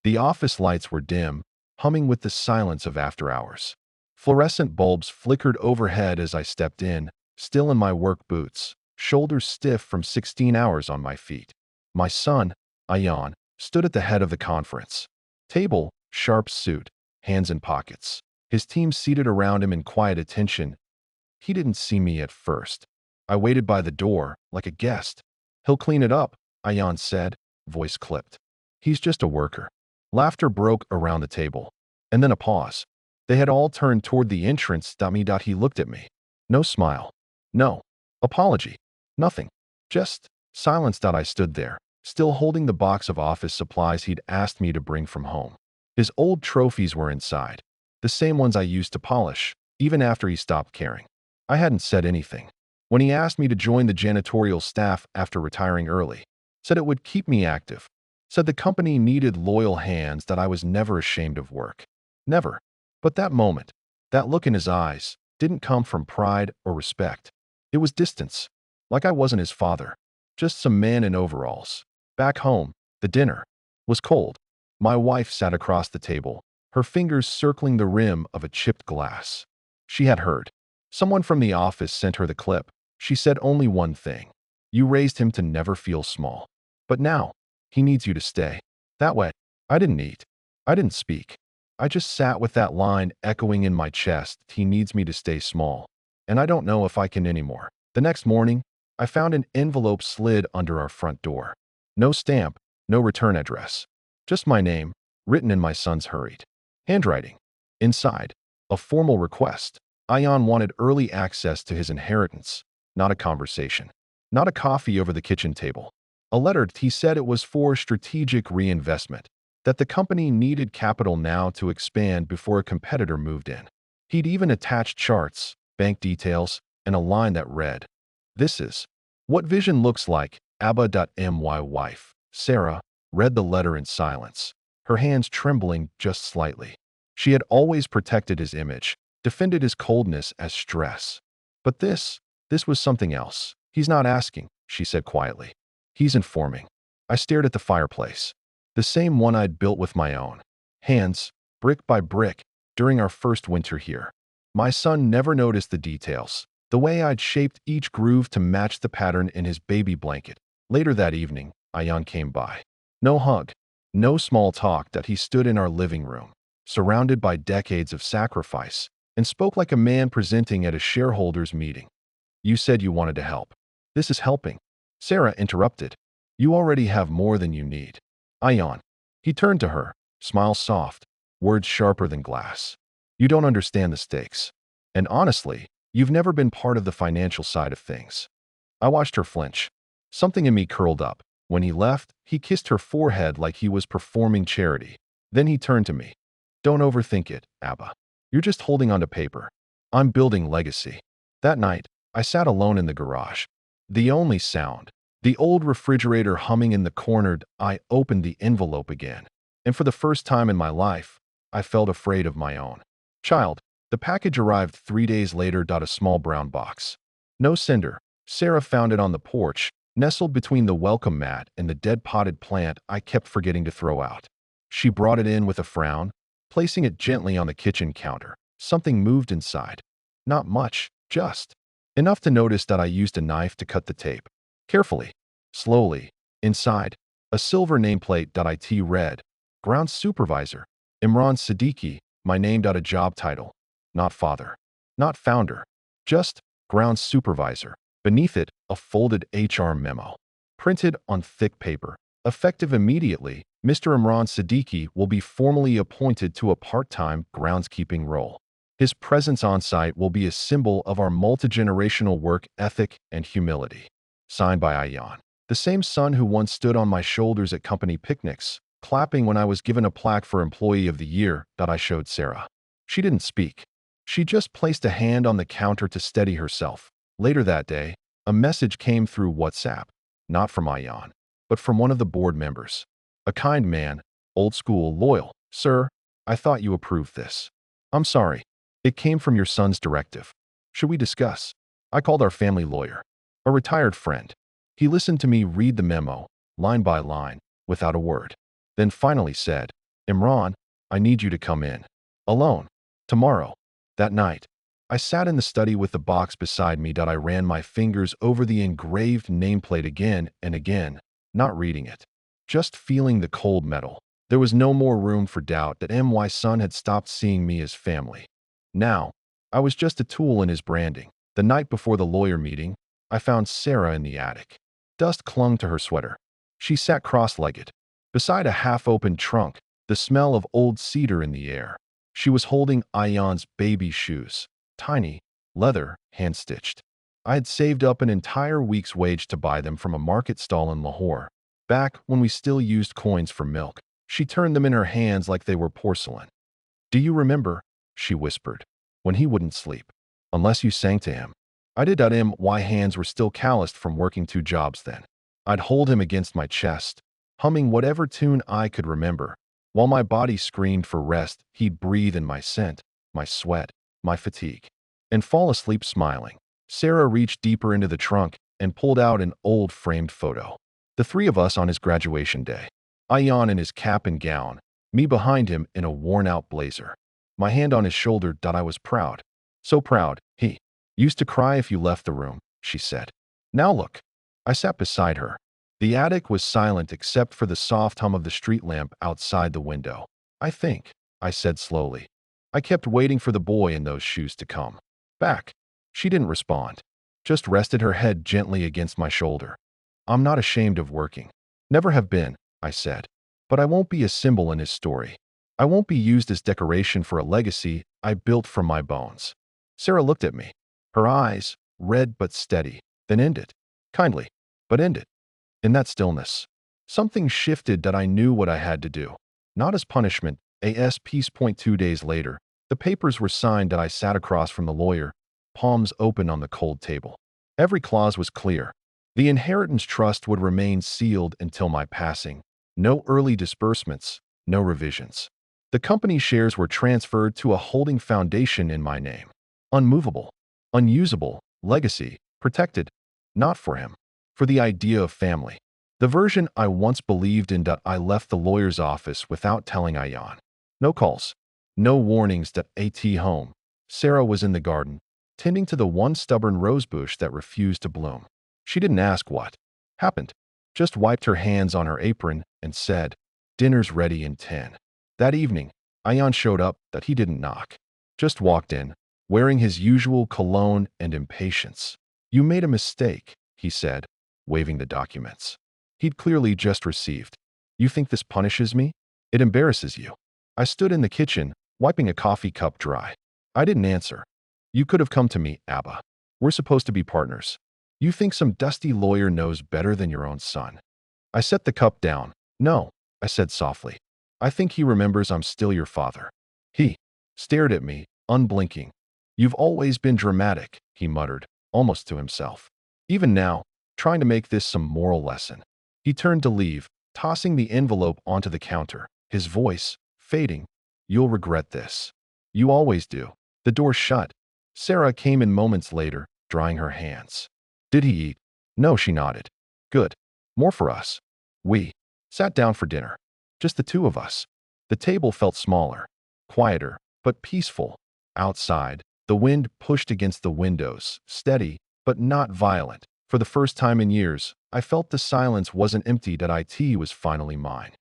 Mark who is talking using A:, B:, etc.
A: The office lights were dim, humming with the silence of after hours. Fluorescent bulbs flickered overhead as I stepped in, still in my work boots, shoulders stiff from 16 hours on my feet. My son, Ayan, stood at the head of the conference table, sharp suit, hands in pockets. His team seated around him in quiet attention. He didn't see me at first. I waited by the door, like a guest. "He'll clean it up," Ayan said, voice clipped. "He's just a worker." Laughter broke around the table. And then a pause. They had all turned toward the entrance. He looked at me. No smile. No apology. Nothing. Just silence. I stood there, still holding the box of office supplies he'd asked me to bring from home. His old trophies were inside, the same ones I used to polish, even after he stopped caring. I hadn't said anything. When he asked me to join the janitorial staff after retiring early, said it would keep me active, said the company needed loyal hands, that I was never ashamed of work. Never. But that moment, that look in his eyes, didn't come from pride or respect. It was distance, like I wasn't his father, just some man in overalls. Back home, the dinner was cold. My wife sat across the table, her fingers circling the rim of a chipped glass. She had heard. Someone from the office sent her the clip. She said only one thing: "You raised him to never feel small. But now, he needs you to stay." That way, I didn't eat. I didn't speak. I just sat with that line echoing in my chest. He needs me to stay small. And I don't know if I can anymore. The next morning, I found an envelope slid under our front door. No stamp, no return address. Just my name, written in my son's hurried handwriting. Inside, a formal request. Ayan wanted early access to his inheritance, not a conversation, not a coffee over the kitchen table. A letter. He said it was for strategic reinvestment, that the company needed capital now to expand before a competitor moved in. He'd even attached charts, bank details, and a line that read, "This is what vision looks like." My wife, Sarah, read the letter in silence, her hands trembling just slightly. She had always protected his image, defended his coldness as stress. But this was something else. "He's not asking," she said quietly. "He's informing." I stared at the fireplace, the same one I'd built with my own hands, brick by brick, during our first winter here. My son never noticed the details, the way I'd shaped each groove to match the pattern in his baby blanket. Later that evening, Ayan came by. No hug, no small talk. That he stood in our living room, surrounded by decades of sacrifice, and spoke like a man presenting at a shareholders meeting. "You said you wanted to help. This is helping." Sarah interrupted. "You already have more than you need." "Ayan." He turned to her, smile soft, words sharper than glass. "You don't understand the stakes. And honestly, you've never been part of the financial side of things." I watched her flinch. Something in me curled up. When he left, he kissed her forehead like he was performing charity. Then he turned to me. "Don't overthink it, Abba. You're just holding on to paper. I'm building legacy." That night, I sat alone in the garage. The only sound, the old refrigerator humming in the corner. I opened the envelope again, and for the first time in my life, I felt afraid of my own child. The package arrived 3 days later. A small brown box. No sender. Sarah found it on the porch, nestled between the welcome mat and the dead potted plant I kept forgetting to throw out. She brought it in with a frown, placing it gently on the kitchen counter. Something moved inside. Not much, just enough to notice that I used a knife to cut the tape. Carefully, slowly. Inside, a silver nameplate. It read, "Ground Supervisor, Imran Siddiqui." My name. A job title. Not father. Not founder. Just ground supervisor. Beneath it, a folded HR memo, printed on thick paper. "Effective immediately, Mr. Imran Siddiqui will be formally appointed to a part-time groundskeeping role. His presence on site will be a symbol of our multi-generational work ethic and humility." Signed by Ayan, the same son who once stood on my shoulders at company picnics, clapping when I was given a plaque for Employee of the Year. I showed Sarah. She didn't speak. She just placed a hand on the counter to steady herself. Later that day, a message came through WhatsApp, not from Ayan, but from one of the board members. A kind man, old school, loyal. "Sir, I thought you approved this. I'm sorry. It came from your son's directive. Should we discuss?" I called our family lawyer, a retired friend. He listened to me read the memo, line by line, without a word. Then finally said, Imran, I need you to come in. Alone. Tomorrow. That night. I sat in the study with the box beside me. I ran my fingers over the engraved nameplate again and again, not reading it. Just feeling the cold metal. There was no more room for doubt that my son had stopped seeing me as family. Now, I was just a tool in his branding. The night before the lawyer meeting, I found Sarah in the attic. Dust clung to her sweater. She sat cross-legged, beside a half-opened trunk, the smell of old cedar in the air. She was holding Ayan's baby shoes, tiny, leather, hand-stitched. I had saved up an entire week's wage to buy them from a market stall in Lahore. Back when we still used coins for milk, she turned them in her hands like they were porcelain. "Do you remember?" she whispered, "when he wouldn't sleep, unless you sang to him?" I did. My hands were still calloused from working 2 jobs then. I'd hold him against my chest, humming whatever tune I could remember. While my body screamed for rest, he'd breathe in my scent, my sweat, my fatigue, and fall asleep smiling. Sarah reached deeper into the trunk and pulled out an old framed photo. The three of us on his graduation day. Ayan in his cap and gown, me behind him in a worn-out blazer. My hand on his shoulder. I was proud. So proud. He used to cry if you left the room, she said. Now look. I sat beside her. The attic was silent except for the soft hum of the street lamp outside the window. I said slowly. I kept waiting for the boy in those shoes to come back. She didn't respond, just rested her head gently against my shoulder. I'm not ashamed of working. Never have been, I said. But I won't be a symbol in his story. I won't be used as decoration for a legacy I built from my bones. Sarah looked at me. Her eyes, red but steady, then ended. Kindly, but ended. In that stillness, something shifted that I knew what I had to do. Not as punishment, as peace. 2 days later, the papers were signed. I sat across from the lawyer, palms open on the cold table. Every clause was clear. The inheritance trust would remain sealed until my passing. No early disbursements, no revisions. The company shares were transferred to a holding foundation in my name. Unmovable, unusable, legacy, protected, not for him, for the idea of family. The version I once believed in. I left the lawyer's office without telling Ayan. No calls, no warnings. Home. Sarah was in the garden, tending to the one stubborn rosebush that refused to bloom. She didn't ask what happened, just wiped her hands on her apron and said, "Dinner's ready in 10. That evening, Ayan showed up. He didn't knock, just walked in, wearing his usual cologne and impatience. "You made a mistake," he said, waving the documents he'd clearly just received. "You think this punishes me? It embarrasses you." I stood in the kitchen, wiping a coffee cup dry. I didn't answer. "You could have come to me, Abba. We're supposed to be partners. You think some dusty lawyer knows better than your own son?" I set the cup down. "No," I said softly. "I think he remembers I'm still your father." He stared at me, unblinking. "You've always been dramatic," he muttered, almost to himself. "Even now, trying to make this some moral lesson." He turned to leave, tossing the envelope onto the counter, his voice fading. "You'll regret this. You always do." The door shut. Sarah came in moments later, drying her hands. "Did he eat?" "No," she nodded. "Good. More for us." We sat down for dinner. Just the two of us. The table felt smaller, quieter, but peaceful. Outside, the wind pushed against the windows, steady, but not violent. For the first time in years, I felt the silence wasn't empty. It was finally mine.